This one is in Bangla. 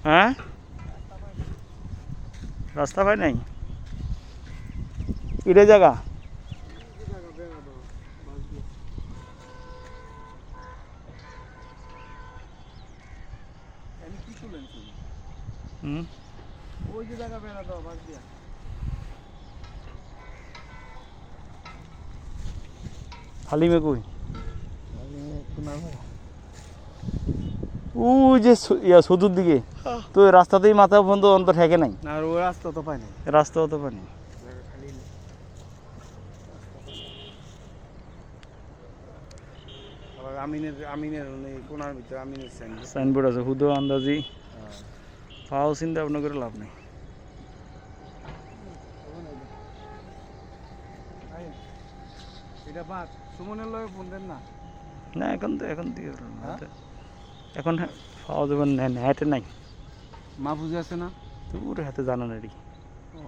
হ্যাঁ রাস্তা পাই নাই ইডে জায়গা ওই যে জায়গা বেড়া দাও বাস দিয়া হালিমে কই ওই যে সদুর দিকে তো ওই রাস্তাতেই মাথা বন্ধ অন্তর ঠেকে নাই না আর ওই রাস্তা তো পাই নাই রাস্তাও তো পানি আবার আমিনের কোনার ভিতরে আমিনের সাইনবোর্ড আছে হুদো আন্দাজি পাও চিন্তা ভাবনা করে লাভ নেই এটা বাদ সুমনের লগে ফোন দেন না না এখন দিয়ে এখন পাওয়া যাবে নেটে নাই মা বুঝে আছে না তোর হাতে জানা নেই ও